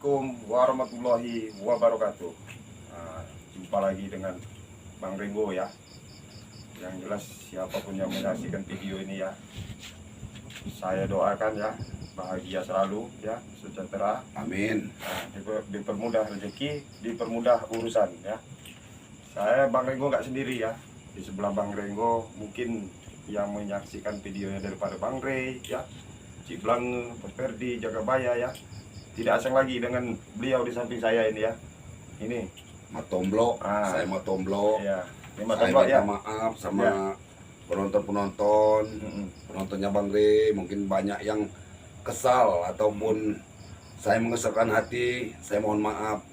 Assalamualaikum warahmatullahi wabarakatuh. Jumpa lagi dengan Bang Renggo ya. Yang jelas siapapun yang menyaksikan video ini ya, saya doakan ya bahagia selalu ya, sejahtera. Amin. Dipermudah rezeki, dipermudah urusan ya. Saya Bang Renggo nggak sendiri ya. Di sebelah Bang Renggo mungkin yang menyaksikan videonya daripada Bang Rey ya, Cik Blang, Bos Ferdi, Jagabaya ya. Tidak asing lagi dengan beliau di samping saya ini ya. Ini Matomblo, saya Matomblo. ya. Ini Saya Matomblo minta ya. maaf sama Ya. penonton-penonton, penontonnya Bang Rey. Mungkin banyak yang kesal ataupun saya mengesalkan hati. Saya mohon maaf.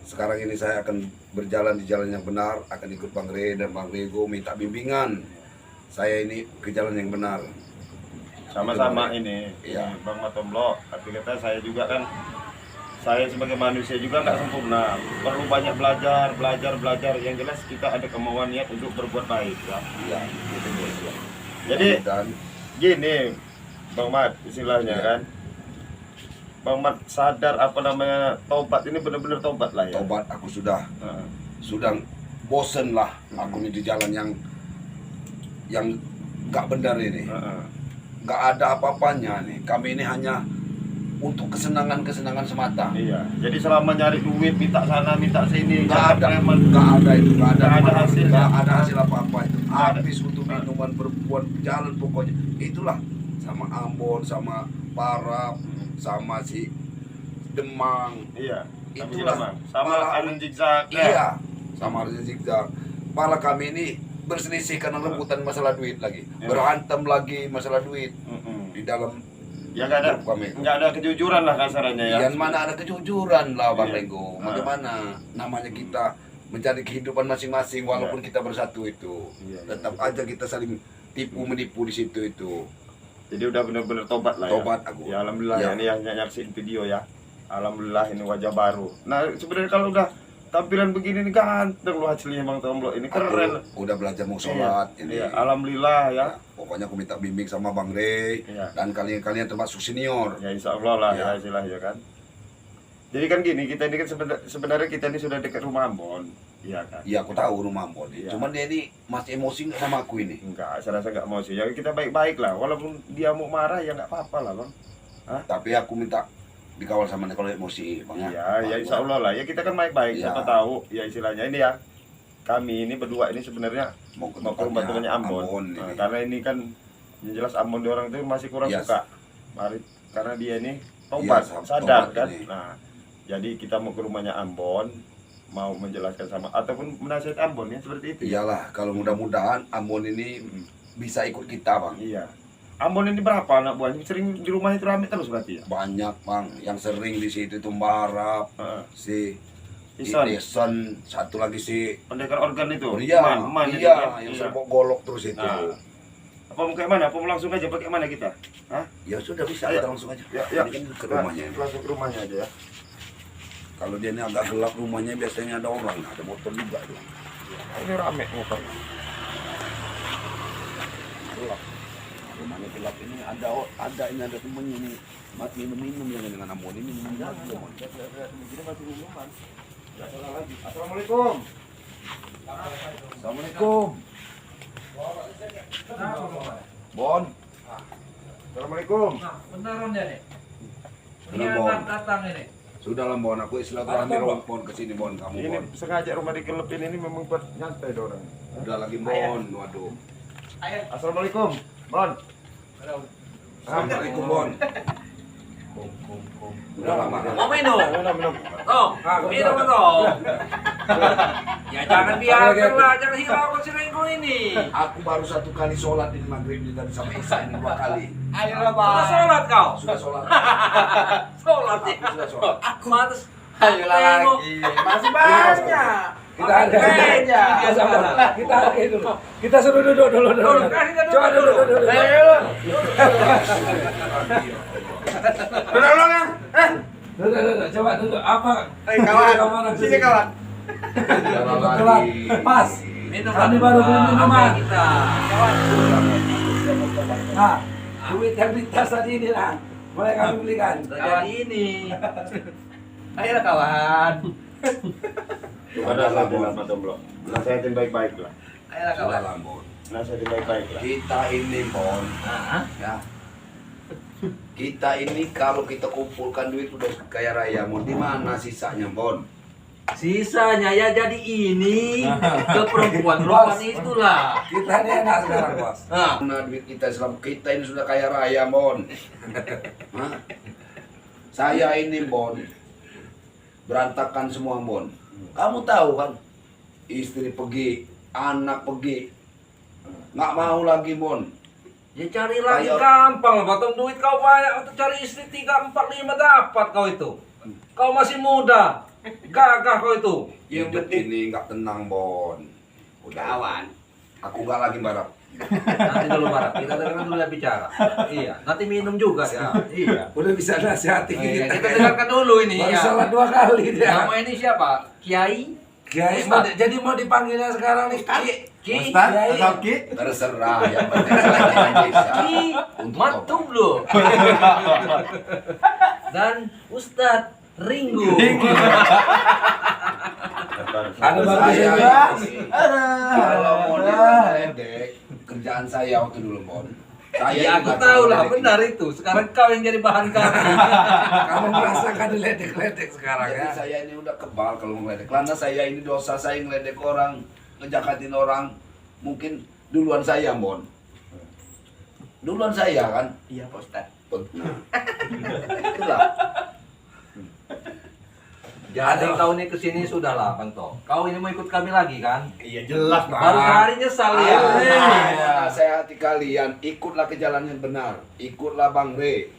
Sekarang ini saya akan berjalan di jalan yang benar, akan ikut Bang Rey dan Bang Renggo minta bimbingan saya ini ke jalan yang benar. Sama-sama ini Iya. Bang Matomblo. Tapi kata saya juga kan, saya sebagai manusia juga nggak sempurna, perlu banyak belajar. Yang jelas kita ada kemauan niat untuk berbuat baik ya. Iya, gitu bos. Ya. Jadi Dan gini Bang Mat, istilahnya Iya. kan, Bang Mat sadar apa namanya taubat ini benar-benar taubat lah ya. tobat aku sudah Heeh. bosen lah aku ini di jalan yang gak benar ini. Heeh. Gak ada apa-apanya nih. Kami ini hanya untuk kesenangan semata. Iya. Jadi selama nyari duit, minta sana, minta sini, Gak ada, preman. gak ada itu, Nggak ada hasilnya. Gak ada hasil apa-apa itu. Nggak ada. Habis untuk minuman berbuat jalan pokoknya. Itulah sama Ambon, sama Parap, sama si Demang. Iya. Itulah. Sama Malah- Arun Zigzag. Iya, sama Arya Zigzag. Malah kami ini berselisih karena rebutan masalah duit lagi. Iya. Berantem lagi masalah duit Mm-mm. di dalam Ya nggak ada, grup kami. nggak ada kejujuran lah kasarannya ya. Yang mana ada kejujuran lah Bang Iya. Renggo. Ah. Bagaimana namanya kita mencari kehidupan masing-masing walaupun kita bersatu itu. Iya, Tetap aja kita saling tipu menipu di situ itu. Jadi udah bener-bener tobat lah Tobat ya. aku. Ya alhamdulillah Ya. ya. Ini yang nyaksiin video ya. Alhamdulillah ini wajah baru. Nah sebenarnya kalau udah tampilan begini nih ganteng loh hasilnya Bang Tomblo. Ini keren. Aku udah belajar mau sholat ini. Iya, alhamdulillah ya. Pokoknya aku minta bimbing sama Bang Rey Iya. dan kalian termasuk senior. Ya insya Allah lah Iya. ya istilahnya kan. Jadi kan gini, kita ini kan sebenarnya kita ini sudah dekat rumah Ambon. Iya kan? Iya, aku tahu rumah Ambon. Iya. Cuman dia ini masih emosi nggak sama aku ini. Enggak, saya rasa enggak mau sih. Ya kita baik-baik lah. Walaupun dia mau marah ya enggak apa-apa lah Bang. Tapi aku minta dikawal sama dia kalau emosi, Bang. Iya, ya insya Allah lah. Ya kita kan baik-baik. Iya. Siapa tahu ya istilahnya ini ya. Kami ini berdua ini sebenarnya Mau ke mau ke rumah temannya Ambon. Nah, ini. karena ini kan yang jelas Ambon di orang itu masih kurang Iya. suka. Mari karena dia ini tobat, Iya, sadar tobat kan. ini. Nah, jadi kita mau ke rumahnya Ambon, mau menjelaskan sama ataupun menasihat Ambon ya seperti itu. Iyalah, kalau mudah-mudahan Ambon ini Mm. bisa ikut kita, Bang. Iya. Ambon ini berapa anak buahnya? Sering di rumah itu rame terus berarti ya? Banyak, Bang. Yang sering di situ itu Barap, Heeh. si Ison, Ison, satu lagi si pendekar organ itu. Iya, Man itu iya, kan? yang Iya. serbok golok terus itu. Nah. Apa mau kayak mana? Apa mau langsung aja pakai mana kita? Hah? Ya sudah bisa, Ayo. kita langsung aja. Ya, ya. Ini kan ke rumahnya. ini. Langsung ke rumahnya aja ya. Kalau dia ini agak gelap rumahnya biasanya ada orang, ada motor juga tuh. Ini rame motor. Gelap. Rumahnya gelap ini ada temennya ini mati minum yang dengan Ambon ini minum lagi loh, Bang. Begini masih umuman. Enggak salah lagi. Assalamualaikum. Assalamualaikum. Bon. Assalamualaikum. Nah, beneran ya nih. Bener, Ini Bon. anak datang ini. Sudah lah Bon, aku silaturahmi Bon ke sini Bon, kamu Ini Bon. sengaja rumah digelepin ini memang buat nyantai orang. Udah lagi Bon, waduh. Ayo. Assalamualaikum, Bon. Assalamualaikum Bon. Udah lama. Mau minum? Minum. Oh, minum dong. Ya jangan biarkan lah, jangan hiraukan si Renggo ini. Aku baru satu kali sholat di maghrib ini tadi sama Isa ini 2 kali. Ayolah, Bang. Sudah sholat kau? Sudah sholat. Sholat ya. Aku sudah sholat. Aku matas. Ayolah lagi, masih banyak. Kita ada aja. Kita hargai dulu. Kita suruh duduk dulu. Duduk, kita duduk Coba dulu. duduk. Ayo. Duduk ya. Duduk. Coba duduk. Apa? Kawan, sini kawan. Kebetulan pas. Minum Kami baru beli minuman. Kita. Kawan. Nah, duit yang di tas tadi ini lah. Boleh kami belikan. Udah jadi ini. Ayolah kawan. Ada lagi lah Pak Tomblo. Nasihatin baik-baik lah. Ayolah kawan. Sudahlah, Bon. Nasihatin baik-baik lah. Kita ini, Bon, Nah, ya. Kita ini kalau kita kumpulkan duit udah kaya raya, Bon. Di mana sisanya, Bon? sisanya ya jadi ini ke perempuan-perempuan itulah. Kita ini enak sekarang, Bos. Nah, Mana duit kita selama kita ini sudah kaya raya, Bon. Hah? Saya ini, Bon, berantakan semua, Bon. Kamu tahu kan, istri pergi, anak pergi, nggak mau lagi, Bon. ya cari lagi Ayo. gampang lah. Potong duit kau banyak untuk cari istri 3, 4, 5 dapat kau itu. Kau masih muda, gagah kau itu. Hidup ini nggak tenang, Bon. Udah, Kawan. aku nggak lagi marah. Nanti dulu Barat, kita dengarkan dulu dia bicara. Iya, nanti minum juga ya. Iya. Udah bisa nasihati Iya, kita. kita dengarkan dulu ini Baru ya. salah 2 kali dia. Nama ini siapa? Kiai? Kiai, jadi mau dipanggilnya sekarang nih Ki. Ustaz Kiai. atau Ki? Terserah, yang penting saya Indonesia. Ki, Untuk Matum loh. Dan Ustadz Ringo. Ada bagus Saya juga. ini, kalau mau diledek, kerjaan saya waktu dulu, Bon. Iya, aku nggak tahu lah, diledek. benar itu. Sekarang kau yang jadi bahan kami. Kamu merasakan diledek-ledek sekarang Jadi ya. saya ini udah kebal kalau ngeledek. Karena saya ini dosa saya ngeledek orang, ngejakatin orang. Mungkin duluan saya, Bon. Duluan saya kan. Iya Pak Ustaz. Nah, itulah. Jadi kau ini kesini sudahlah, Bang To. Kau ini mau ikut kami lagi kan? Iya jelas Baru sehari nyesal ya. Saya nasihati kalian, ikutlah ke jalan yang benar. Ikutlah Bang Re.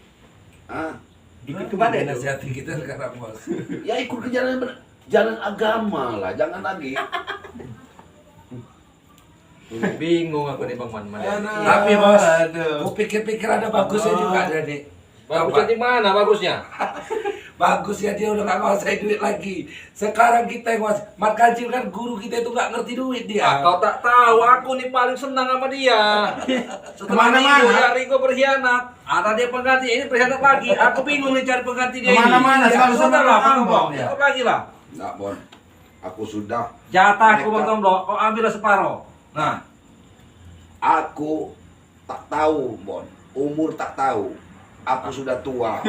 Ah, Ikut ke mana itu? Nasihati kita sekarang, Bos. ya ikut ke jalan yang benar. Jalan agama lah, jangan lagi. Bingung aku nih Bang Man. Tapi, Bos, aku pikir-pikir ada bagusnya juga jadi. Bagusnya di mana bagusnya? Bagus ya, dia udah gak nguasai duit lagi. Sekarang kita yang nguasai. Mat Kancil kan guru kita itu gak ngerti duit dia. Kau tak tahu, aku nih paling senang sama dia. Setelah Kemana-mana. Ringo, ya Ringo berkhianat. Ada dia pengganti, ini berkhianat lagi. Aku bingung nih cari pengganti dia ini. Kemana-mana, Ya, selalu sama sudah lah, Bang Bang Bong, Bong. ya. Ikut lagi lah. Enggak, Bon. Aku sudah. Jatahku Bang Mereka- Tomblo, kau ambillah separuh. Nah, Aku tak tahu, Bon. Umur tak tahu. Aku sudah tua.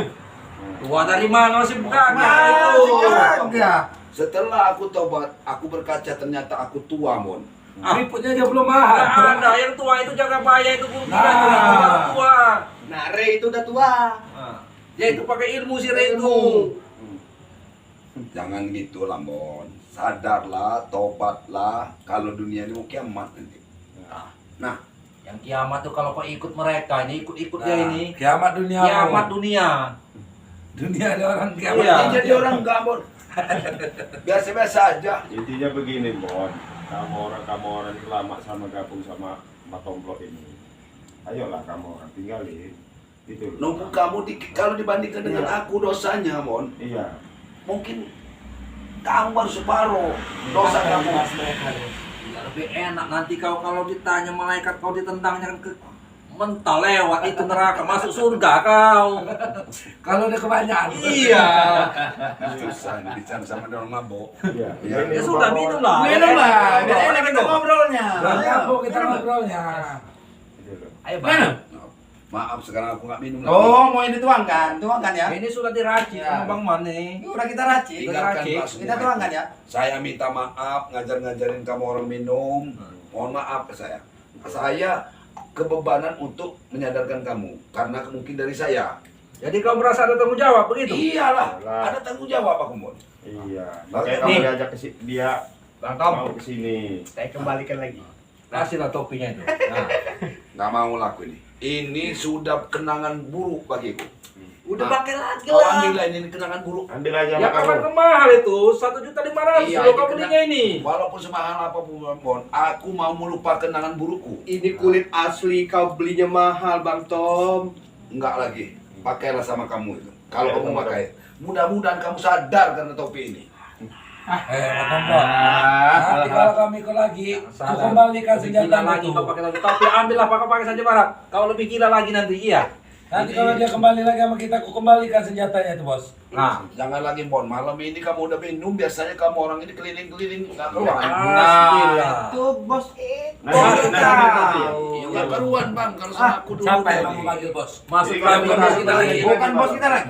tua dari mana masih buka Ya. Setelah aku tobat, aku berkaca ternyata aku tua, Bon. Keriputnya aja belum Nggak mahal. ada, yang tua itu jaga bayar itu guru kita Nah. itu yang tua. Nah, Re itu udah tua. Nah, dia itu pakai ilmu si Ringo. Jangan gitu lah, Bon. Sadarlah, tobatlah. Kalau dunia ini mau kiamat nanti. Nah, Yang kiamat tuh kalau kau ikut mereka, ini ikut-ikut dia Nah. ini. Kiamat dunia. Kiamat dunia. Dunia ada orang kiamat. Iya. ini jadi orang enggak, Bon. Biasa-biasa aja. Intinya begini, Bon. Kamu orang yang lama sama gabung sama Pak Tomblo ini. Ayolah kamu orang tinggalin. Itu. Nunggu kamu kalau dibandingkan dengan Iya. aku dosanya, Bon. Iya. Mungkin kamu baru separuh dosa kamu. Ya, lebih enak nanti kau kalau ditanya malaikat kau ditendangnya kan ke mental lewat itu neraka masuk surga kau. Kalau udah kebanyakan. Iya. Susah nih bicara sama orang mabok. Iya. Ya, Ya sudah minum lah. Minum lah, biar enak kita ngobrolnya. Udah nyambung kita ngobrolnya. Itu loh. Ayo Mana? Bang. Maaf sekarang aku nggak minum lagi. Oh, mau ini tuangkan ya. Ini sudah diracik Ya. sama Bang Man nih. Ini udah kita racik. Tinggalkan Racik. Pak semua Kita tuangkan itu. ya. Saya minta maaf ngajarin kamu orang minum. Mohon maaf ke saya. Saya kebebanan untuk menyadarkan kamu karena mungkin dari saya. Jadi kau merasa ada tanggung jawab begitu? Iyalah, Iyalah. ada tanggung jawab aku, Mon. Iya. Makanya Makanya kamu nih. diajak ke dia Bang mau Tom, ke sini. saya kembalikan lagi. Kasihlah topinya itu. Nah. Nggak mau laku ini. Ini sudah kenangan buruk bagiku. Udah Ah, pakai lagi Kau lah. ambil ini kenangan buruk. Ambil aja Ya sama kapan kamu. kemahal itu? 1.500.000 Iya, loh ini kau kena- belinya ini. Walaupun semahal apapun, Mon, aku mau melupakan kenangan burukku. Ini kulit asli kau belinya mahal Bang Tom. Enggak lagi. Pakailah sama kamu itu. Kalau Pakai kamu sama pakai, mudah-mudahan kamu sadar karena topi ini. Pak Tomblo. Nanti kalau kami ikut lagi, aku kembalikan Lebih senjata gila lagi itu. kau pakai topi. Tapi ambillah kau pakai saja Barat. Kau lebih gila lagi nanti iya. Nanti kalau dia kembali lagi sama kita, aku kembalikan senjatanya itu bos. Nah, Jangan lagi Bon, malam ini kamu udah minum, biasanya kamu orang ini keliling-keliling nggak keluar. nah, Itu bos Nah, nanti. Iya nggak keluar bang, kalau sama aku dulu. Siapa yang tadi. kamu panggil bos? masuk Jadi kami kan bos kita lagi. bukan bos kita lagi.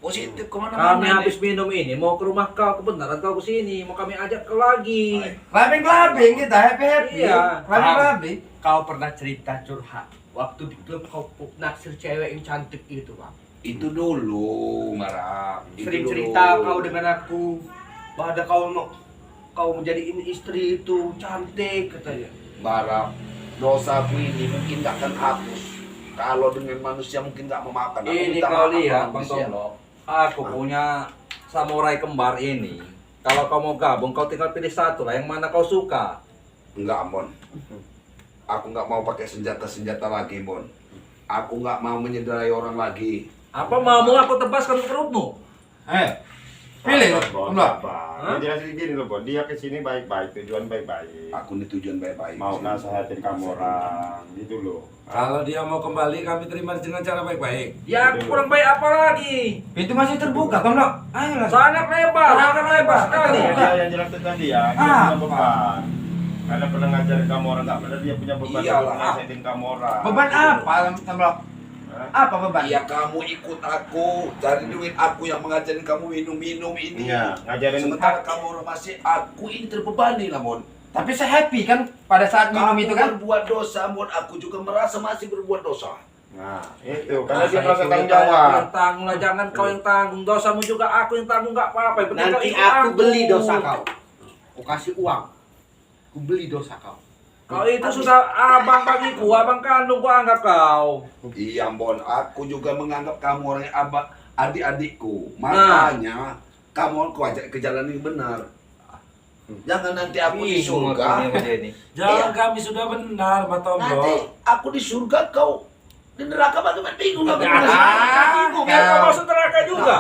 Positif kemana-mana. Kami habis minum ini mau ke rumah kau, kebenaran kau kesini, mau kami ajak kau lagi. Labing-labing kita happy-happy. Iya. Labing-labing. Kau pernah cerita curhat waktu di klub kau naksir cewek yang cantik itu, Bang. Itu dulu, Marah. Sering cerita kau dengan aku bahwa kau menjadiin istri itu cantik katanya. Barang dosaku ini mungkin gak akan hapus. Kalau dengan manusia mungkin gak memaafkan. Aku Ini minta kau maaf lihat sama Bang manusia. Tomlo, aku punya samurai kembar ini. Kalau kau mau gabung, kau tinggal pilih satu lah, yang mana kau suka. Enggak, Bon. Aku nggak mau pakai senjata-senjata lagi, Bon. Aku nggak mau menyederai orang lagi. Apa maumu aku tebaskan perutmu? Pilih, Bon, Bang. Bang. Ini jelasin gini loh, Bon. Dia kesini baik-baik, tujuan baik-baik. Aku ini tujuan baik-baik. Mau nasehatin kamu orang, gitu loh. Kalau dia mau kembali, kami terima dengan cara baik-baik. Ya aku kurang baik apa lagi? Pintu masih terbuka, Tom. Ayolah. Sangat lebar sekali. Yang jelas tadi ya, dia punya beban. Karena pernah ngajarin kamu orang nggak benar, dia punya beban. Iyalah. Untuk nasehatin kamu orang. Beban apa, Tom? Apa beban? Iya, kamu ikut aku, cari duit aku yang mengajarin kamu minum-minum ini. Iya, ngajarin. Sementara kamu orang masih, aku ini terbebani lah, Mon. Tapi saya happy kan pada saat minum Kamu itu kan. berbuat dosa, Mon. Aku juga merasa masih berbuat dosa. Nah, itu karena dia merasa tanggung jawab. Yang tanggung lah, jangan kau yang tanggung. Dosamu juga aku yang tanggung, nggak apa-apa. Yang penting kau Nanti ikut aku beli dosa kau. Aku kasih uang. Aku beli dosa kau. Kau itu sudah abang bagiku, abang kandung gua anggap kau. Iya, Bon. Aku juga menganggap kamu orang yang adik-adikku. Nah. Makanya, kamu aku ajak ke jalan yang benar. Jangan nanti aku di surga. Jalan kami sudah benar, Pak Tomlo. Nanti aku di surga, kau di neraka bagaimana bingung aku. Bingung, biar kau masuk neraka juga.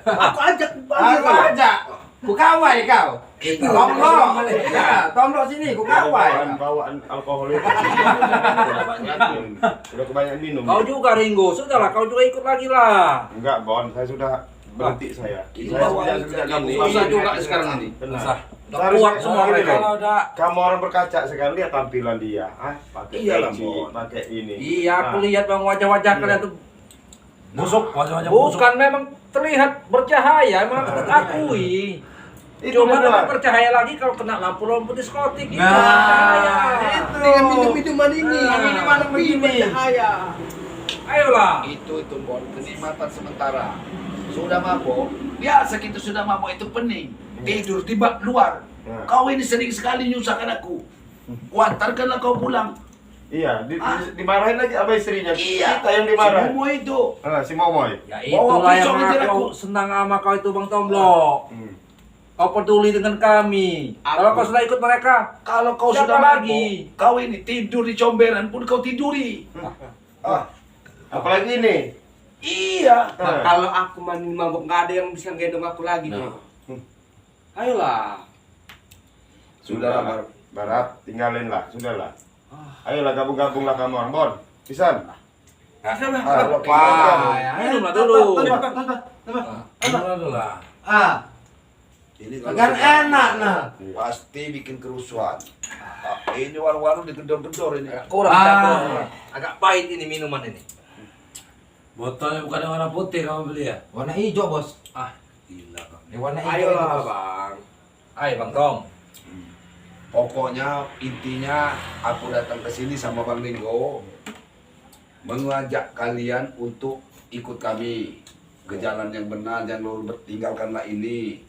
Aku ajak Aku aja. Ku kawai kau. Tomlo. Iya, Tomlo sini ku kawai. Bawaan alkohol itu. Udah kebanyakan minum. Kau juga Ringo, sudahlah kau juga ikut lagi lah. Enggak, Bon. Saya sudah berhenti saya. Ini Saya bawaan sejak ini. gabung. Susah juga sekarang ini. Benar. Susah. Udah Harus- kuat semua harus mereka. gini. Kalau udah Kamu orang berkaca sekarang, lihat tampilan dia. Pakai Iyalah, peci, Bon. pakai ini. Iya, aku lihat bang wajah-wajah Iya. kalian tuh busuk, wajah-wajah busuk. bukan memang terlihat bercahaya, memang aku akui. Itu Cuma benar. memang percaya lagi kalau kena lampu-lampu diskotik itu Nah, bercahaya. itu. Dengan minum-minuman ini. Minuman begini. Ayolah. Itu Bon, kenikmatan sementara. Sudah mabok, biasa kita sudah mabok itu pening. Tidur di bak luar. Nah. Kau ini sering sekali nyusahkan aku. Kuantarkanlah kau pulang. Iya, dimarahin lagi apa istrinya? Iya, Kita yang dimarahin. semua itu. Si Momoy. Ya Bawa itulah yang pisau ngejar aku aku. senang sama kau itu Bang Tomlo. Kau peduli dengan kami. Kalau kau sudah ikut mereka, Kalau kau siapa sudah lagi? mabok, kau ini tidur di comberan pun kau tiduri. Apalagi ini. Iya. Nah. Kalau aku mabuk nggak ada yang bisa gendong aku lagi. Ayolah. Sudah lah, Barat, tinggalin lah, sudahlah. Ayolah gabung-gabunglah kamu orang, Bon. Pisan. Kalau Minumlah dulu. Aduh lah. ini Kan enak nah. pasti bikin kerusuhan. Ini waru-waru digedor-gedor ini. Kurang campur. Agak pahit ini minuman ini. Botolnya bukan yang warna putih kamu beli ya? Warna hijau, Bos. Gila Bang. Yang warna hijau. Ayolah itu, Bos. Bang. Ayo Bang Tom. Pokoknya intinya aku datang ke sini sama Bang Ringo mengajak kalian untuk ikut kami ke jalan yang benar, jangan lu tinggalkanlah ini.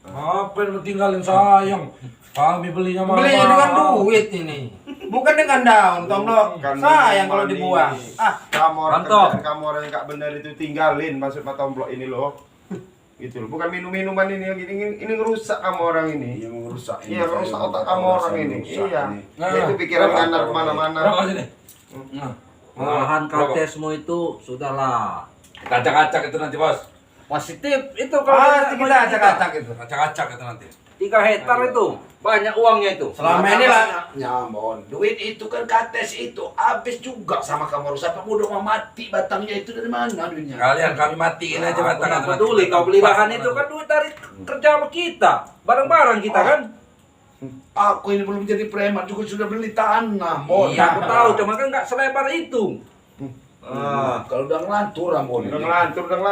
Apa yang tinggalin sayang? Kami belinya mahal. Belinya dengan duit ini. Bukan dengan daun, Tomlo. Kan Sayang kalau minuman dibuang. ini. Ah, Kamu orang Mantap. kerjaan kamu orang yang gak benar itu tinggalin maksud Pak Tomblok ini loh. Gitu loh. Bukan minum-minuman ini yang ini ngerusak kamu orang ini. Iya merusak ini. Iya, ngerusak otak kamu orang ini. Iya. Nah, Ya, itu pikiran kanar kemana-mana. Rokok sini. Malahan katesmu itu sudahlah. Kacak-kacak itu nanti bos. Positif itu kalau Pasti kita acak-acak itu. Acak-acak itu nanti. 3 hektar itu banyak uangnya itu. Selama ini lah. Nyamon, duit itu kan kates itu habis juga sama kamu harus apa udah mau mati batangnya itu dari mana duitnya? Kalian kami matiin aja Aku batang. nggak peduli kau beli lahan itu kan duit dari kerja sama kita, bareng-bareng kita kan. Aku ini belum jadi preman juga sudah beli tanah, Mon. Iya, aku tahu, cuma kan nggak selebar itu. Kalau udah ngelantur, Mon. Udah ngelantur orang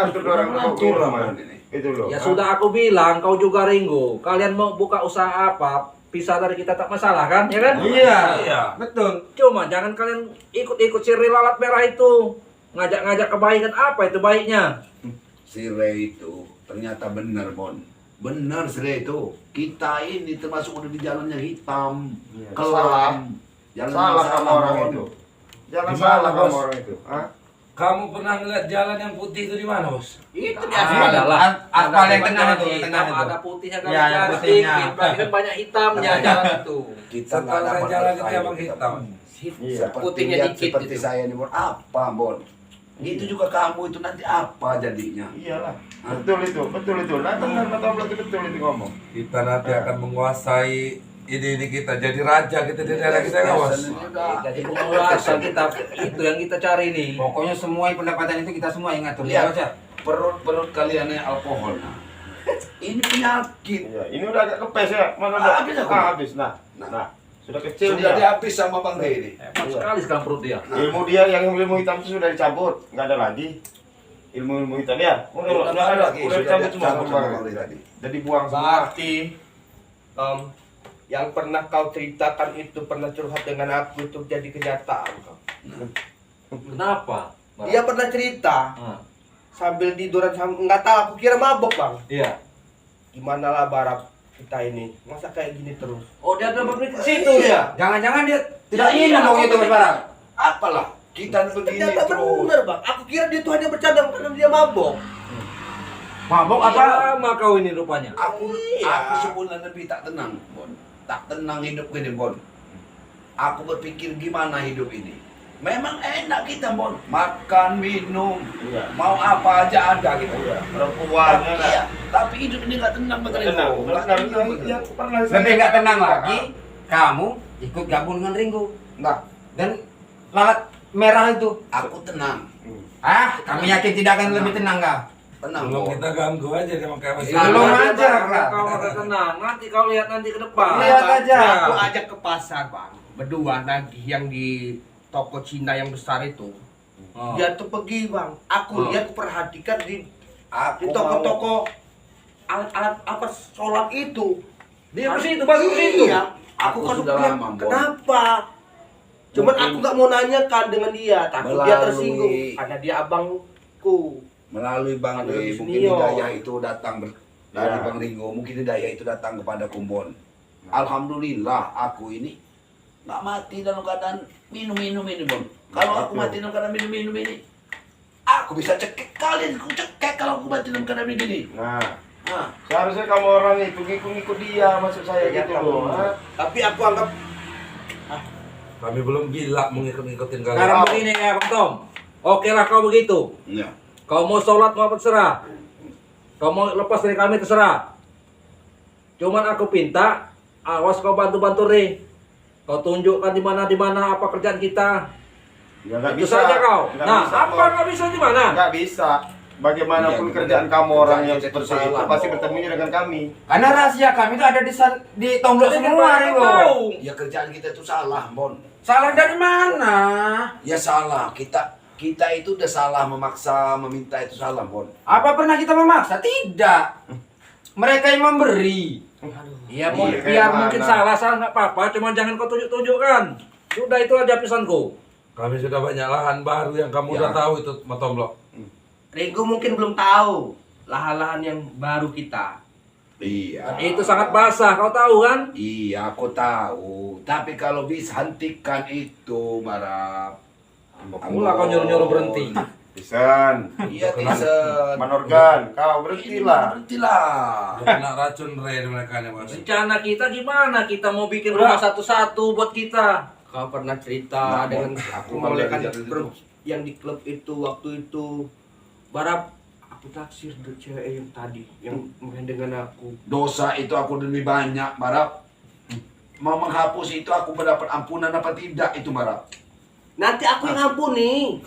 ngelantur, tua Mon ini. itu loh. Ya sudah aku bilang, kau juga Ringo. Kalian mau buka usaha apa, pisah dari kita tak masalah kan, ya kan? Iya. Betul. Cuma jangan kalian ikut-ikut si lalat merah itu. Ngajak-ngajak kebaikan apa itu baiknya? Si Ray itu ternyata benar, Mon. Benar si Ray itu. Kita ini termasuk udah di jalan yang hitam, Iya. kelam. Jalan Salah yang kamu orang Mon. itu. Jangan Gimana, salah kamu Bos? orang itu. Hah? Kamu pernah ngeliat jalan yang putih itu di mana, Bos? Itu Ada lah. Aspal yang tengah itu, tengah itu. Ada putihnya kan, Ya, yang putihnya. kan banyak hitamnya jalan itu. Kita nggak Setelah dapat jalan itu bersaing, emang kita, hitam. Mon. Iya. Seperti Putihnya lihat dikit seperti itu. saya nih, Bon. Apa, Bon? Itu juga kamu itu nanti apa jadinya? Iyalah. Betul itu. Nah, benar betul itu ngomong. Kita nanti akan menguasai ini kita jadi raja kita di daerah kita ya, Bos. Jadi penguasa kita itu yang kita cari nih. Pokoknya semua pendapatan itu kita semua yang ngatur. Lihat Ya, perut kalian ini alkohol. Nah. Ini penyakit. Iya, ini udah agak kepes ya. Mana Habis aku. habis. Nah. Sudah kecil Sudah dia. dihabis sama Bang Ray ini. Hebat sekali sekarang perut dia. Ilmu dia yang ilmu hitam itu sudah dicabut, nggak ada lagi. Ilmu hitam ya. Udah ada lagi. Udah dicabut semua sama Bang Ray tadi. Jadi buang semua. Berarti yang pernah kau ceritakan itu pernah curhat dengan aku itu jadi kenyataan kau. Kenapa? Dia pernah cerita Ah, sambil tiduran nggak tahu aku kira mabok bang. iya. Gimana lah Barab kita ini masa kayak gini terus. Oh, dia udah berpikir ke situ dia. Jangan-jangan dia tidak Iya, ingin ngomong aku itu, Mas Barang. Apalah kita begini Ternyata terus. bener bang. Aku kira dia tuh hanya bercanda karena dia mabok. Mabok apa? Lama kau ini rupanya. Aku sebulan lebih tak tenang, Bon. Tak tenang hidup gini, Bon. Aku berpikir gimana hidup ini. Memang enak kita, Bon. Makan, minum, Iya. mau apa aja ada gitu. Iya. Perempuan ya kan. Iya, tapi hidup ini nggak tenang, Bang Ray. Tenang. Nggak Benar. tenang, Iya, pernah. Lebih nggak tenang lagi, kamu ikut gabung dengan Ringo. Nah, Dan lalat merah itu. Aku tenang. Kami yakin tidak akan lebih tenang, Kak. Tenang, Belum Bon. kita ganggu aja dia pakai apa sih? Iya. Belum Nanti aja, kalau Kak. Kau akan tenang. Nanti kau lihat nanti ke depan. Lihat aja. Aku ajak ke pasar bang. Berdua nanti yang di toko Cina yang besar itu. Oh. Dia tuh pergi bang. Aku lihat perhatikan di Aku toko-toko alat-alat apa sholat itu. Dia ke situ, bagus ke situ. Iya. Aku Aku kan sudah bilang, lama, Bon. kenapa? Cuman aku nggak mau nanyakan dengan dia, takut dia Melalui- tersinggung. Karena dia abangku. melalui Bang Ada Ray, mungkin senior. hidayah itu datang dari Ya. Bang Ringo, mungkin hidayah itu datang kepada Kumbon. Alhamdulillah aku ini nggak mati dalam keadaan minum-minum ini, Bon. Kalau aku mati dalam keadaan minum-minum ini, aku bisa cekek kalian, aku cekek kalau aku mati dalam keadaan begini. nah. Nah, Seharusnya kamu orang itu ngikut dia, maksud saya Iya, gitu kamu. loh. Hah? Tapi aku anggap Kami belum gila mengikut-ikutin kalian. Sekarang begini ya, Bang Tom. Oke lah kau begitu. ya. Kau mau sholat mau apa terserah. Kau mau lepas dari kami terserah. Cuman aku pinta, awas kau bantu-bantu nih. Kau tunjukkan di mana apa kerjaan kita. Ya nggak Itu bisa. saja kau. Nggak Nah, bisa, apa Bos. nggak bisa di mana? Nggak bisa. Bagaimanapun Iya, kerjaan benar. kamu orang yang Kerjaan kita seperti itu salah, pasti Bos. bertemunya dengan kami. Karena rahasia kami itu ada di tonggok Jadi semua, kita Ringo. tahu. Ya kerjaan kita itu salah, Bon. Salah dari mana? Ya salah, kita itu udah salah memaksa meminta itu salah, Bon. Apa pernah kita memaksa? Tidak. Mereka yang memberi. Iya, Iya, biar kayak mungkin mana? salah nggak apa-apa. Cuman jangan kau tunjuk-tunjukkan. Sudah itu aja pesanku. Kami sudah banyak lahan baru yang kamu Ya. udah tahu itu, Matomblok. Ringo mungkin belum tahu lahan-lahan yang baru kita. Iya. Itu sangat basah, kau tahu kan? Iya, aku tahu. Tapi kalau bisa hentikan itu, Marap. Mula kau nyuruh-nyuruh berhenti. Pisan, Iya, Tisen. Manorgan, kau berhentilah. Berhentilah. Udah kena racun Ray mereka nih, Mas. Rencana kita gimana? Kita mau bikin rumah satu-satu buat kita. Kau pernah cerita Nah, dengan aku aku melekan malah jadi yang di klub itu waktu itu. Barap aku taksir tuh cewek yang tadi yang main dengan aku. Dosa itu aku lebih banyak, Barap. Mau menghapus itu aku mendapat ampunan apa tidak itu, Barap? Nanti aku yang ampuni.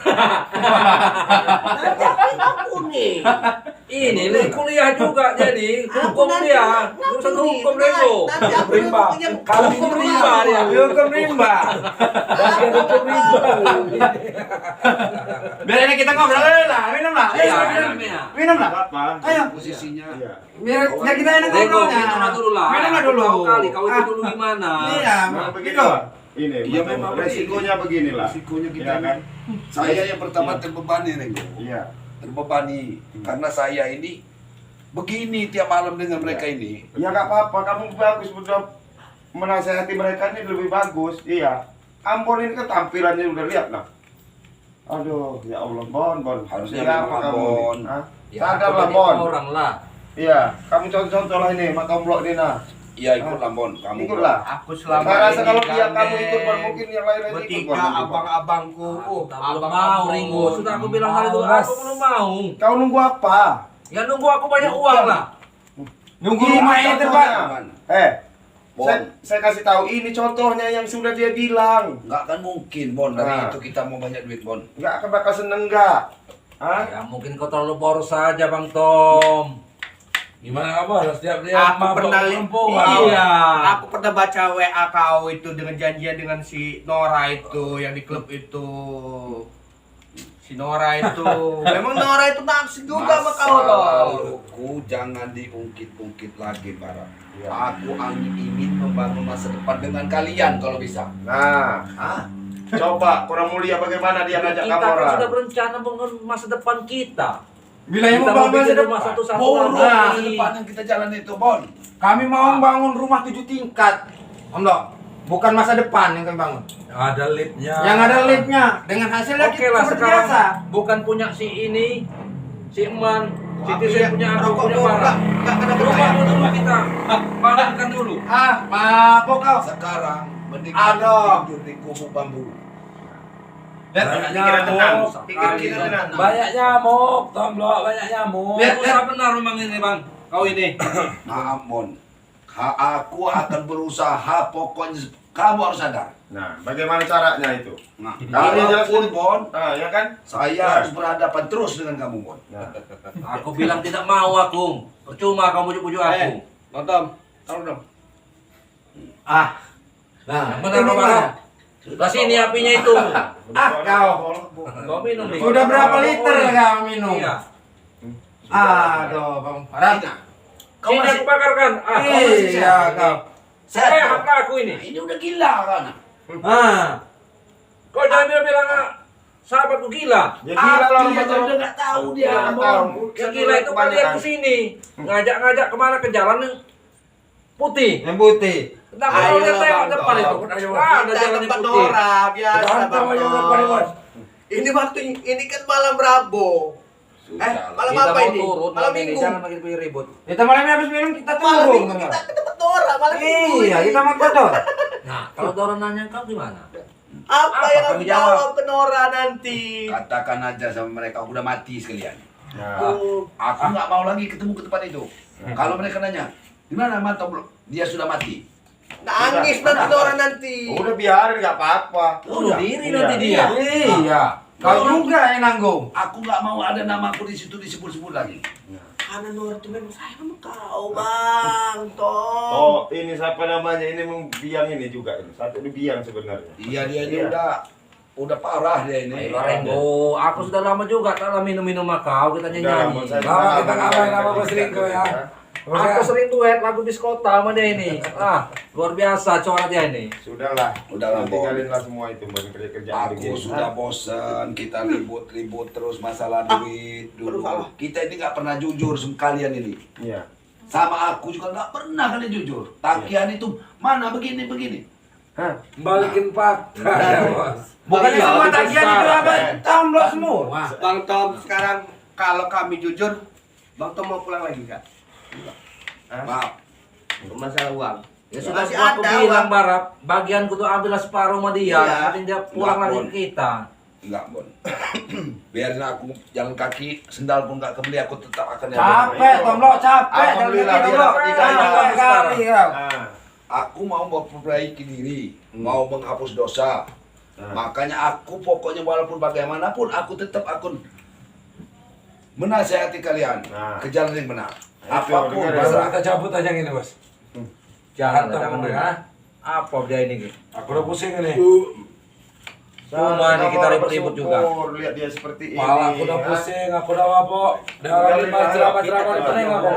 Nanti aku yang ampuni. Ini lu kuliah juga jadi hukum nanti dia. ngampuni. Urusan hukum Renggo. Nanti aku Rimba. yang Kalau hukum rimba dia. Hukum rimba. Bagian hukum rimba. Biar ini kita ngobrol lah, minum lah. Ayo, Iya, minum. iya. Minum lah. Apa? Ayo. Posisinya. Iya. Biar kita enak Renggo, ngobrolnya. minumlah dulu lah. Minumlah dulu. Tahu kali kau itu dulu gimana. Iya, Nah, begini gitu. Pak. Ini Iya, betul. memang resikonya beginilah. Resikonya kita Iya kan? Saya yang pertama Iya. terbebani, Renggo. Iya. Terbebani karena saya ini begini tiap malam dengan mereka ini. Ya nggak apa-apa, kamu bagus sudah menasehati mereka ini lebih bagus. Iya. Ambon ini kan tampilannya udah lihat nah. Aduh, ya Allah, Bon. Harusnya Iya, memang kamu Bon. nih? Hah? Ya, Sadarlah, aku Bon. orang lah. Iya, kamu contoh-contoh lah ini, mak tomblok ini nah. Iya, ikutlah, Bon. Kamu Ikutlah. Aku selama Saya rasa ini kalau kan, dia kamu ikut Neng. Bon, mungkin yang lain-lain ikut Bertiga Bon. abang-abangku. Belum mau Ringo. Sudah aku bilang hari itu aku belum mau. Kau nunggu apa? Ya nunggu aku banyak uang lah. Nunggu rumahnya terbang. Bon. Saya kasih tahu ini contohnya yang sudah dia bilang. Nggak akan mungkin, Bon. Dari Nah. itu kita mau banyak duit, Bon. Nggak akan bakal seneng nggak? Hah? Ya mungkin kau terlalu boros saja Bang Tom. Gimana kamu setiap dia Aku pernah Iya. Aku pernah baca WA kau itu dengan janjian dengan si Nora itu yang di klub itu. Si Nora itu. Memang Nora itu naksir juga sama kau Masa dong. laluku jangan diungkit-ungkit lagi, Barang. Iya. Aku ingin membangun masa depan dengan kalian kalau bisa. Nah, Ah, coba kurang mulia bagaimana dia ngajak Kita kamu kan orang. sudah berencana membangun masa depan kita. Bila yang Kita mau mau bangun masa bikin rumah depan. satu-satu buruk lagi. masa depan yang kita jalan itu, Bon. Kami mau bangun rumah 7 tingkat. Om Dok. Bukan masa depan yang kami bangun. Ada liftnya. Yang ada liftnya. Dengan hasilnya Oke lah seperti sekarang biasa. bukan punya si ini, si Eman, si Tapi Tisen ya, punya aku rokok punya gua Bara. nggak kena Rumah berbayar. dulu kita, bangunkan dulu. Mabok kau. Sekarang mending Aduh. tidur di kubu bambu. Banyak pikiran tenang, nyamuk, pikiran sekali. kita tenang. Banyak nyamuk, Tomblok, banyak nyamuk. Lihat, Susah benar memang ini bang, kau ini. Maaf, Bon. Aku akan berusaha, pokoknya kamu harus sadar. Nah, bagaimana caranya itu? Nah, Kalau dia jelas walaupun, ini- Bon, Ah, ya kan? saya Nah. harus berhadapan terus dengan kamu, Bon. Nah, Aku bilang tidak mau aku, percuma kau bujuk-bujuk aku. Bang Tom, taruh dong. Nah, Yang benar kau Bang. Lah sini apinya itu. kau. Kau minum nih. Sudah berapa liter kau minum? Iya. Aduh, Bang Farah. Sini aku bakarkan. Ah, kau masih Iya, sehat. kau. Saya hak aku ini. Ini udah gila kan? Kau jangan bilang sahabatku gila. ya gila lah Dia Bang. udah nggak tahu dia. Dia nggak Bon. tahu. Yang gila itu kalian kesini. Ngajak-ngajak kemana ke jalan yang putih. Yang putih. Kenapa Ayo kau lihat lah, tengok Bang depan Tom. itu? Ada Kita jalan yang tempat putih. Nora, biasa Berantem Bang aja Tom. depan, Bos. Ini waktu ini kan malam Rabu. Sudah lah. malam Kita apa mau ini? turun Malam ini, Minggu. jangan makin ribut. Kita malam habis minum kita Malam turun. Minggu kita ke tempat Nora, malam Minggu. Iya, ini. kita mau kodok. Nah, kalau Dora nanya kau gimana? Apa Apa yang kami harus jawab? jawab ke Nora nanti? Katakan aja sama mereka, aku udah mati sekalian. Nah, Aku nggak mau lagi ketemu ke tempat itu. Kalau mereka nanya, di mana mantap bro? Dia sudah mati. Nangis nanti Nora nanti. udah biarin nggak apa-apa. Bunuh Udah. diri Iya. nanti dia. Iya. Kau juga yang nanggung. Aku nggak mau ada namaku di situ disebut-sebut lagi. Karena Nora itu memang sayang sama kau, Bang Tom. Oh, ini siapa namanya? Ini memang biang ini juga ini. Satu ini biang sebenarnya. Iya dia ini Iya. udah parah dia ini. Ayo Rengo, aku sudah lama juga tak lama minum-minum sama kau, kita Udah, nyanyi. mau saya Lama kita kenal, ngapain, kita lama bisa Bos Ringo ya. kita. Aku sering duet lagu diskota sama dia ini. Luar biasa corak dia ini. Sudahlah, Udahlah, Bang. tinggalinlah semua itu buat kerja-kerjaan Aku sudah bosan, kita ribut-ribut terus masalah duit dulu. salah. Kita ini nggak pernah jujur sama kalian ini. Iya. Sama aku juga nggak pernah kalian jujur. Takian itu mana begini-begini. Hah? Balikin fakta. Bukannya Iya, semua itu tagihan itu besar. apa? Tomblok semua. Wah, Bang Tom, sekarang kalau kami jujur, Bang Tom mau pulang lagi kak? Maaf. Masalah uang. ya sudah Masih aku ada, bilang Bang. Barap, bagianku tuh ambillah separuh sama dia. Iya. Nanti dia pulang Nggak, lagi Bon. ke kita. Enggak, Bon. Biarin aku jalan kaki, sendal pun nggak kebeli, aku tetap akan jalan. Capek, Tomlo, capek. Alhamdulillah, Jangan biar Tomlo. dapat hidayah Capek kali kau. Nah, Aku mau memperbaiki diri, mau menghapus dosa. Nah. Makanya aku pokoknya walaupun bagaimanapun aku tetap akan menasihati kalian Nah. ke jalan yang benar. Itu, Apapun dengar ya. Baru terserah. kita cabut aja gini, Bos. Jangan Mantap, jangan Bang. ya. Apa dia ini? Ki? Aku udah pusing ini. Cuma nih kita Kamu ribut-ribut juga. bersyukur, lihat dia seperti ini. Kepala aku udah ya. pusing, aku udah mabok. Udah orang lima ceramah-ceramah di pening aku.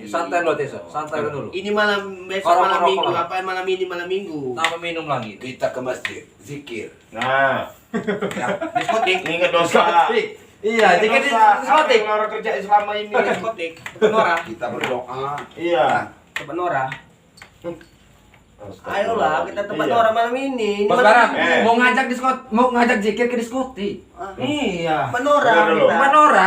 Santai lo Tiso, santai lo dulu. Ini malam besok Korok, malam korok, minggu, korok. apa malam ini malam minggu? Tambah minum lagi. Kita ke masjid, zikir. Nah, Diskotik, ingat dosa. Iya, jika di Dosa. Apa diskotik. yang orang kerjain selama ini? diskotik, Nora, Kita berdoa. Iya. tempat Nora. Ayolah kita tempat Iya. Nora malam ini. Bos Malam Baram, minggu. mau ngajak diskot, mau ngajak zikir ke diskotik. Iya. Tempat Nora. Dengar dulu. kita.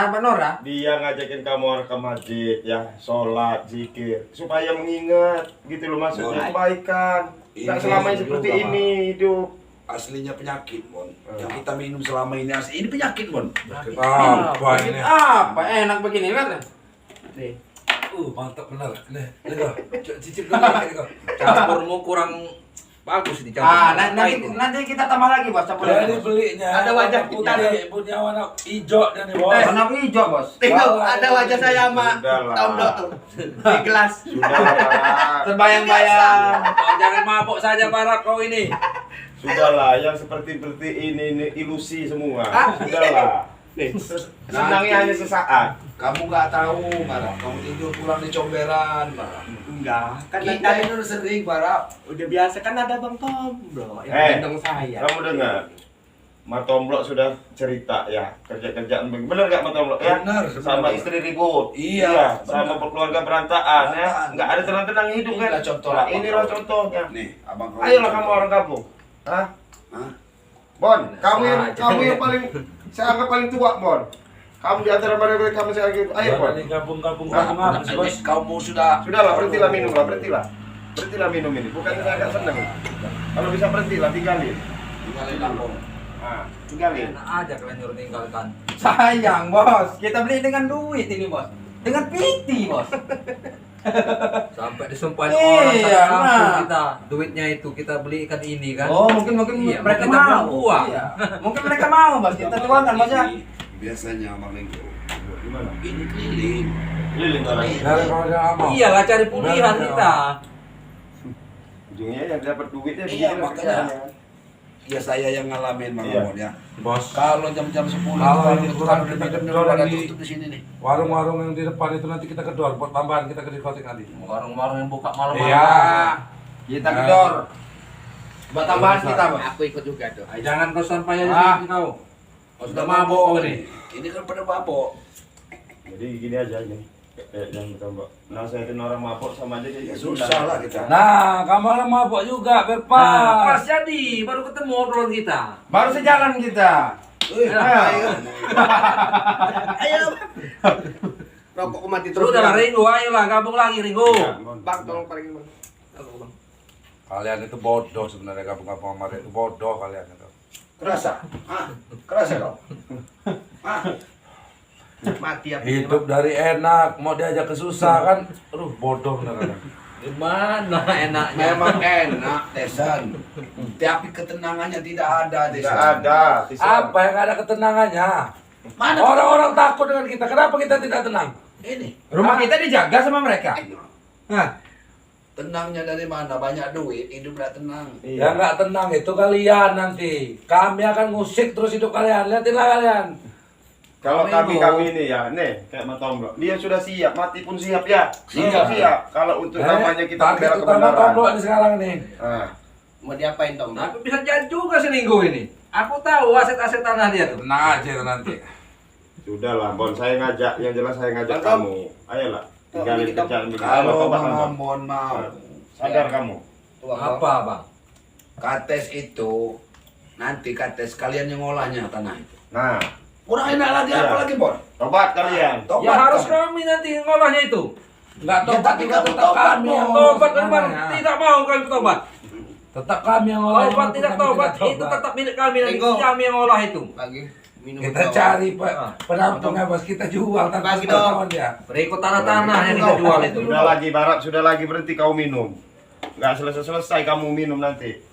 Mbak Nora. Dia ngajakin kamu orang ke masjid ya, sholat, zikir, supaya mengingat gitu loh maksudnya Boleh. kebaikan. Tidak Ini selamanya juga, seperti Pak. ini hidup. Aslinya penyakit, Bon. Yang kita minum selama ini asli ini penyakit, Bon. Apa ini? Apa enak begini kan? Nih. Mantap benar. Nih, kau. Cicip dulu ini kau. Campurmu kurang bagus di campur. Ah, nanti kita tambah lagi bos, campur lagi. Jadi Bos. belinya. Ada wajah kita nih. Punya warna hijau dan nih, Bos. Warna hijau bos. Tengok ada wajah saya sama Sudah lah. Tom Dok tuh di gelas. Sudahlah, Terbayang-bayang. Kau jangan mabuk saja Barak kau ini. sudahlah. Yang seperti ini ilusi semua. Sudahlah. Nih. Senangnya hanya sesaat. Kamu nggak tahu, Barap. Kamu tidur pulang di comberan, Barap. Enggak, kan Kita tadi ini udah sering, Barap. udah biasa kan ada Bang Tom, Bro, yang gendong saya. Kamu dengar? Matomblok sudah cerita ya kerja-kerjaan bener nggak Matomblok ya? Benar, Sama benar. istri ribut. Iya, sama keluarga berantakan ya. Berantakan. Nggak ada tenang-tenang hidup kan? Inilah contoh Nah, abang inilah kau. contohnya. Nih, abang kau. Ayolah kamu orang kampung. Hah? Hah? Bon, kamu yang paling saya anggap paling tua, Bon. Kamu di antara mereka kamu saya gitu. Ayo, Bon. Ini kampung-kampung Ah, apa sih, Bos? Kamu sudah Sudahlah, berhentilah minum lah, berhentilah. Berhentilah minum ini. Bukannya saya nggak senang. Kalau bisa berhentilah, tinggalin. tinggalin kampung. Ah, tinggalin. Enak aja kalian nyuruh tinggalkan. Sayang bos, kita beli dengan duit ini bos, dengan piti bos. Sampai disumpahin Iya, orang satu kampung nah. kita. Duitnya itu kita beli ikan ini kan. Oh mungkin Iya, mereka kita mau. buang uang. Iya. Mungkin mereka mau bos, kita tuangkan bos ya. Biasanya Bang Lengko. Gimana? Ini keliling. Keliling orang. Dari kalau dia lama. Iyalah cari pulihan Benar, kita. Ujungnya yang dapat duitnya Iya, begini makanya. kerjaannya. Ya saya yang ngalamin Bang Iya. Amon ya. Bos. Kalau jam-jam 10 Kalau itu ini kurang kita kita minum jual pada di- tutup di sini nih. Warung-warung yang di depan itu nanti kita kedor buat tambahan kita ke diskotik nanti. Warung-warung yang buka malam-malam. Iya. Kita gedor. Buat tambahan Bisa. kita bos. Aku ikut juga tuh. Ay, jangan kau sampai aja Ah. kau. Kau sudah mabuk kau ini. Ini kan pada mabok. Jadi gini aja ini. Jangan bertambah. Nasihatin orang mabuk sama aja Ya jadi susah lah kita. Nah, kamu orang mabok juga, Pas Bepas. jadi baru ketemu obrolan kita. Baru sejalan kita. Ayo. Ayo. Rokokku mati terus. Sudah lah Ringo, ayolah gabung lagi Ringo. Bang, tolong paling Bang. Aku, Bang. Kalian itu bodoh sebenarnya kampung-kampung kemarin itu bodoh kalian itu. Kerasa? Hah? Kerasa kau? Hah? Mati ya. Hidup dari enak, mau diajak ke susah kan? Aduh, bodoh beneran. Gimana enaknya? Memang enak Tesan. Tapi ketenangannya tidak ada Tidak Tesan. ada. Apa yang ada ketenangannya? Mana Orang-orang takut dengan kita. Kenapa kita tidak tenang? ini? Rumah kita dijaga sama mereka. Nah, Tenangnya dari mana? Banyak duit, hidup tidak tenang. Ya nggak tenang itu kalian nanti. Kami akan ngusik terus hidup kalian. Lihatinlah kalian. Kalau Ringo. kami ini ya, nih kayak Matomblok. Dia sudah siap, mati pun siap ya. Siap. Siap. Kalau untuk namanya kita target membela utama kebenaran. Tomblok ini sekarang nih. Ah. Mau diapain, Tom? Tapi bisa jadi juga si Ringo ini. Aku tahu aset-aset tanah dia tuh. Tenang aja itu nanti. Sudahlah, Bon. Saya ngajak. Yang jelas saya ngajak Bang, Tom. kamu. Ayolah. Tinggalin Tom, kerjaan begini. Kalau Tobat, Bang Bon. Amon mau Sadar kamu. Tuang, Apa bang? kates itu nanti kates kalian yang ngolahnya tanah itu. Nah, Kurang enak lagi Iya. apa lagi, Bon? tobat kalian. Tobat Ya harus kan? kami nanti ngolahnya itu. Nggak Ya, tobat tapi juga kamu tetap tobat kami dong. yang tobat kan bang. Namanya. Tidak mau kami tobat. Tetap kami yang olah. Tobat tidak tobat, itu tetap milik kami nanti. Ego. Kami yang olah itu. Bagi minum. Kita cari penampungnya bos, kita jual tanpa Bagi dong. pengetahuan dia. Berikut tanah-tanah yang kita jual itu. Sudah lagi Barat, sudah lagi berhenti kau minum. Nggak selesai kamu minum nanti.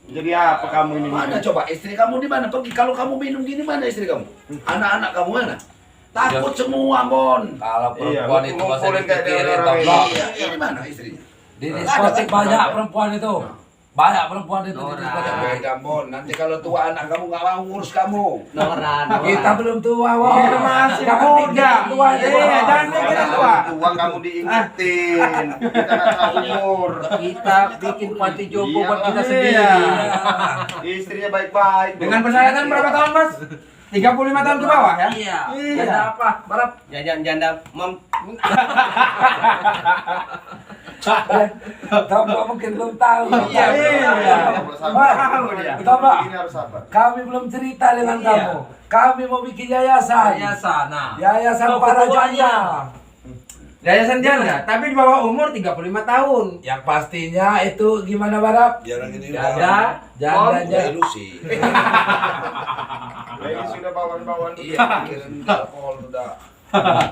Jadi apa kamu ini? Mana coba istri kamu di mana? Pergi kalau kamu minum gini mana istri kamu? Anak-anak kamu mana? Takut semua, Bon. Kalau Iya, perempuan itu bahasa ngumpulin kayak dipikirin orang toh. lain. Iya, ini mana istrinya? Di diskotik banyak perempuan itu. Banyak perempuan itu di Nora. diskotik. Beda, Bon. Nanti kalau tua anak kamu nggak mau ngurus kamu. Nora. Kita belum tua, Wong. Kita masih Yang penting muda. kita tua itu. Iya, jangan mikir tua. Tua kamu diingetin. Kita nggak tahu umur. Kita bikin panti jompo Iya, buat kita iya. sendiri. Istrinya baik-baik. Dengan persyaratan berapa tahun, Mas? 35 tahun ke bawah ya? Iya. Iya. Ada apa? Barap. Jajan janda mom. Tombak mungkin belum tahu. Iya. Wah, dia. Tombak. Ini harus sabar. Kami belum cerita dengan Iya. kamu. Kami mau bikin yayasan. Saya sana. Yayasan Oh, para ketuanya. janda. Yayasan janda, tapi di bawah umur 35 tahun. Yang pastinya itu gimana Barap? Jarang ini Janda, udah janda. ilusi. Ini sudah bawaan-bawaan. Iya, pikirin alkohol udah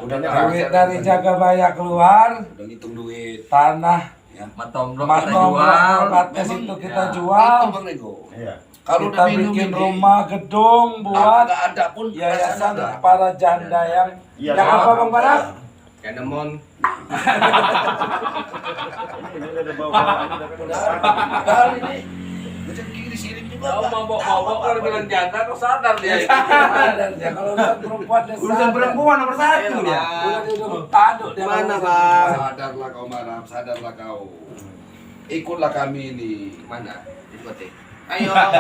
Duit dari Jagabaya keluar, udah ngitung duit. tanah Ya. Matomblok kita Matomblok jual. batas Memang itu kita ya. jual. Itu Bang Nego. Iya. Kalau Kita udah minum bikin ini, rumah gedung buat nggak ada pun yayasan perasaan ada. para janda yang Iya, yang sama. apa Bang Barap? Janda mon. Ini udah bawaan. Padahal ini rezeki di sini juga. Kau Bang. mabok-mabok kalau bilang janda kau sadar dia. Dan ya kalau urusan perempuan dia Urusan sadar. perempuan nomor 1 dia. Udah dia udah tanduk dia. Mana, kalau Bang? Sadarlah kau Marap, sadarlah kau. Ikutlah kami ini. Mana? Diskotik. Ayo. Ada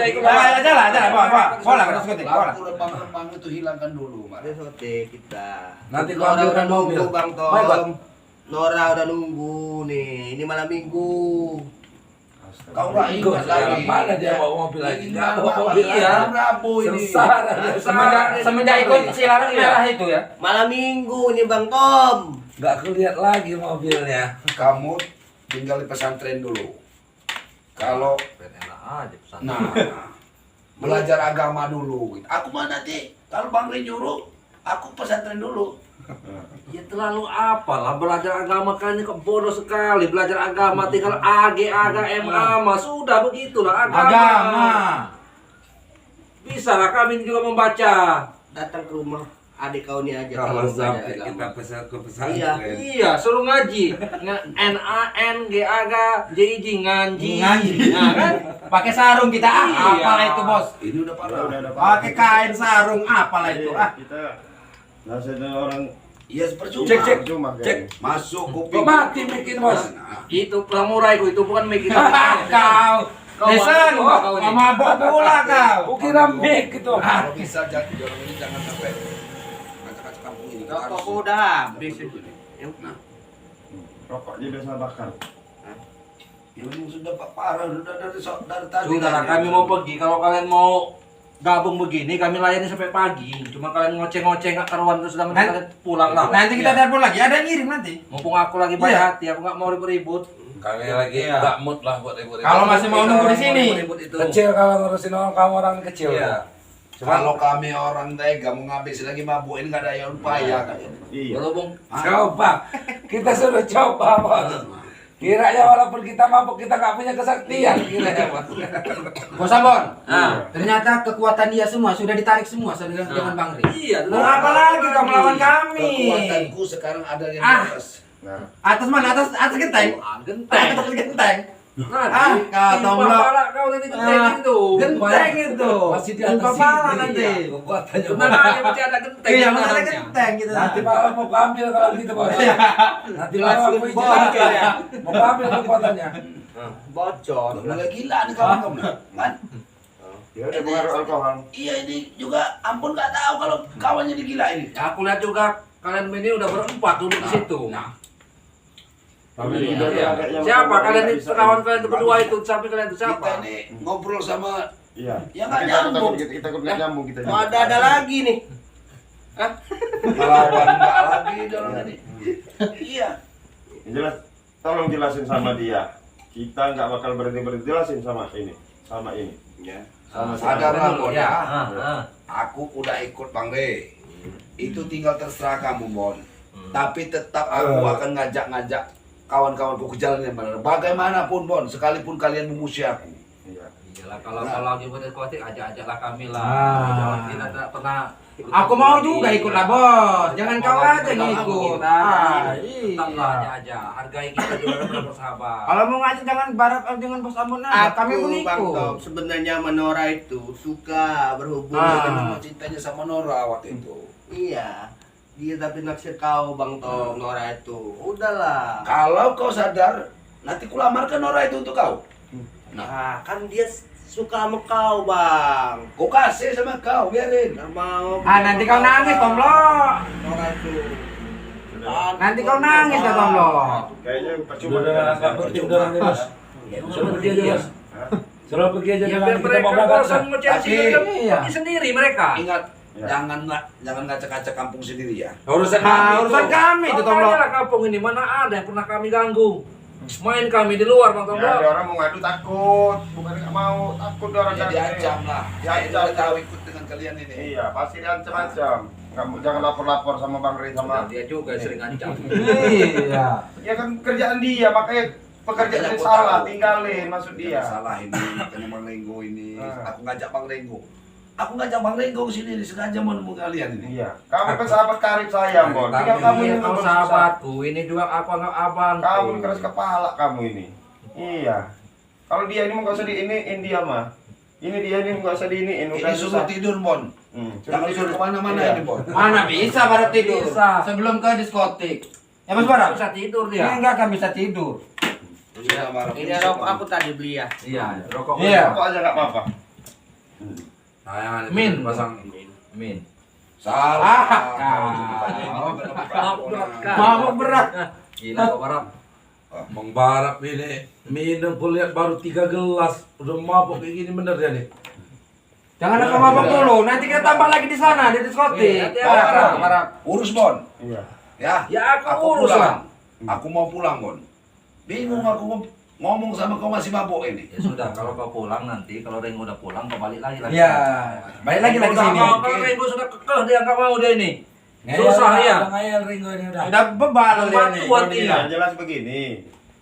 ikut. Aja lah, bawa. Bola ke diskotik, bola. Lampu rempang-rempang itu hilangkan dulu, Marap. Diskotik kita. Nanti kau Nora udah ambilkan mobil. nunggu Bang Baik, Bang. Tom. Nora udah nunggu nih. Ini malam minggu. Kau nggak ingat lagi. Mana dia bawa mobil lagi? Ini Nggak bawa bawa mobil mobil ya. Rabu ini. Sengsara. Semenjak ikut siaran merah itu ya. Malam minggu nih Bang Tom. Nggak kelihat lagi mobilnya. Kamu tinggal di pesantren dulu. Kalau Enak aja pesan. nah belajar agama dulu. Aku mah nanti kalau Bang Ray nyuruh, aku pesantren dulu. Ya terlalu apalah belajar agama kalian kok bodoh sekali belajar agama tinggal AG MA mah sudah begitulah Agama. Bisa lah kami juga membaca. Datang ke rumah adik kau nih aja. Kalau belajar sampai agama. kita pesan ke Iya. pesantren. Iya, suruh ngaji. NANGAG JIJ ngaji. Ngaji. Nah, kan? Pakai sarung kita. Iya. Apalah itu, Bos. Ini udah parah. Udah Pakai kain sarung, apalah itu. Kita nasihatnya orang Iya percuma. Cek. cuma Cek. Masuk Kok kuping. mati bikin bos? Nah, Itu pramuraiku itu bukan mic kita. Kau. Listen, mabok pula kau. Kukira mic itu. kalau bisa jangan ini jangan sampai kaca-kaca kampung ini. Kita Rokok harus- udah habis itu. Nah, rokoknya udah saya bakar. ini sudah parah udah dari tadi. Sudah lah kami mau pergi kalau kalian mau gabung begini kami layani sampai pagi. Cuma kalian ngoceh-ngoceh nggak karuan terus sudah Nanti- kalian pulang lah. Nanti kita telepon lagi, ada yang ngirim nanti. Mumpung aku lagi baik Iya. hati, aku nggak mau ribut-ribut. Kami lagi Iya. nggak mood lah buat ribut-ribut. Kalau masih mau nunggu di sini. Ribut itu. Kecil kalau ngurusin orang kamu orang kecil. Iya. Kalau kami orang tega mau ngabis lagi mabuin nggak ada yang upaya kan. Iya. Berhubung Coba, kita sudah coba bos. Kiranya walaupun kita mabuk kita nggak punya kesaktian kiranya bos. Bos Ambon. Nah. Ternyata kekuatan dia semua sudah ditarik semua dengan Bang Ri. Iya, Mau apa lagi kau melawan kami? Kekuatanku sekarang ada yang Ah. di atas. Nah, Atas mana? Atas genteng. genteng. Atas genteng. Nah, kau tomblok. kau nanti genteng itu. Genteng itu. Masih di atas Timpa pala sini. nanti. Kekuatannya Benar bos. aja masih ada genteng. Iya, di masih ada dalamnya. genteng gitu. Nanti malam mau ambil kalau gitu bos. Nanti malam Langsung aku izin bocor lagi. ya. Mau ambil kekuatannya. Bocor. Mulai gila nih kawan-kawan. Kan? ya udah pengaruh alkohol. Iya ini juga ampun nggak tahu kalau kawannya digila ini. Aku lihat juga kalian ini udah berempat duduk di situ. Tapi Iya. udah agaknya Siapa makan kalian nggak itu bisa. kawan kalian itu berdua itu sampai kalian itu Kita siapa? ini ngobrol sama Iya. Ya nggak Kita takut nyambung. kita takut nggak nyambung kita. Oh, ada lagi nih. melawan nggak lagi dalam ini. Iya. Jelas, tolong jelasin sama dia. kita nggak bakal berhenti jelasin sama ini. Ya. Sama Sadarlah Bon Ya, ya. Aku udah ikut Bang Rey. Itu tinggal terserah kamu Bon. Tapi tetap aku akan ngajak-ngajak kawan-kawanku ke jalan yang benar. Bagaimanapun Bon, sekalipun kalian memusuhi aku. Iya. Iyalah kalau lagi berdiskotik ajak-ajaklah kami lah. Ah. Jangan kita tak pernah. Aku mau juga ikut lah bos. Jangan kau aja yang ikut. Tetaplah Iya. aja. Hargai kita juga udah bersahabat. Kalau mau ngajak jangan barap dengan bos Ambon aja. Kami pun Bang ikut. Tom, sebenarnya Menora itu suka berhubungan Ah. dengan Cuma cintanya sama Nora waktu itu. iya. Dia tapi naksir kau Bang Tom, Nora itu. Udahlah. Kalau kau sadar, nanti kulamarkan Nora itu untuk kau. Nah, kan dia suka sama kau, Bang. Kau kasih sama kau, biarin. Nggak mau. Nanti kau nangis Tomlo. Nora itu. Nanti kau nangis ya Tomlo. Kayaknya percuma. Udah kita nggak nasihat. pergi udah nih bos. Suruh pergi aja bos. Hah? Suruh pergi aja Ya dengan biar kita mereka mau berangkat. bosan mau cari Tapi- sendiri kan Iya. pergi sendiri mereka. Ingat, Ya. jangan ngacak-ngacak kampung sendiri ya. Urusan Urusan kami itu Tomlo. lah kampung ini mana ada yang pernah kami ganggu. Main kami di luar Bang Ya, Tomlo. ada orang mau ngadu takut, bukan nggak mau, takut dia orang Ya ngadu. diancam lah. Saya Diancam. udah tahu ikut dengan kalian ini. Iya, pasti diancam-ancam. Jangan lapor-lapor sama Bang Rey sama. Dia juga yang sering ancam. Iya. Ya kan kerjaan dia, makanya pekerjaan Makanya yang aku salah, tahu. tinggalin maksud Jangan dia. salah ini, makanya Bang Renggo ini. Ah. Aku ngajak Bang Renggo. Aku ngajak Bang Renggo ke sini sengaja mau nemu kalian ini. Iya, kamu kan sahabat karib saya, Bon. Tinggal kamu ini Iya, kau memang sahabatku. Ini juga aku anggap abang. susah. Kamu keras kepala kamu ini. Iya. Kalau dia ini mau nggak usah diiniin dia mah. Ini dia ini nggak usah diiniin, udah Ini suruh susah. tidur, Bon. Jangan suruh kemana-mana Iya. ini, Bon. Mana bisa pada tidur? Bisa. Sebelum ke diskotik. Ya Bos Barap? Bisa tidur Ini dia. enggak akan bisa tidur. Sudah marah. Ini rokok aku tadi beli ya. Iya, rokok. Iya. Kok aja nggak apa-apa. Sayang, Min. pasang min. Salah. Mabuk berat. Gila kok Barap. Bang Barap ini minum kulihat baru 3 gelas. Udah mabuk kayak gini bener dia nih. Jangan apa mabuk dulu. Nanti kita tambah lagi di sana di diskotik. Iya, hati-hati. Barap. Urus, Bon. Iya. Ya. Ya aku urus pulang. lah. Aku mau pulang, Bon. Bingung aku mau ngomong sama kau masih mabuk ini. Ya sudah, kalau kau pulang nanti, kalau Ringo udah pulang, kau balik lagi. Iya. Balik lagi ke sini. Kalau Ringo sudah kekeh, dia nggak mau dia ini. Susah ya. Ngayal Ringo ini udah. Udah bebal dia nih. Buat kalau dia. dia. Yang jelas begini.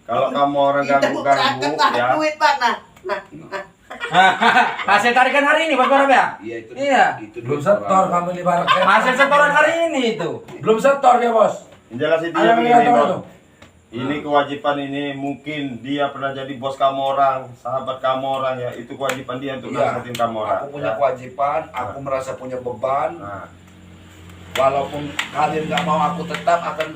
Kalau kamu orang Kita ganggu-ganggu berangkat ya. duit, Pak. Nah, Hasil tarikan hari ini Bos Barap ya? Iya, itu. Iya. Itu Belum duit setor orang. kamu di barat. Hasil setoran hari ini itu. Belum setor dia, Bos. Yang jelas itu Ada yang yang begini, tahu Bon. tuh. Ini kewajiban ini mungkin dia pernah jadi bos kamu orang, sahabat kamu orang ya. Itu kewajiban dia untuk Iya. nasihatin kamu orang. Aku punya ya. kewajiban, aku merasa punya beban. Nah. Walaupun kalian nggak mau, aku tetap akan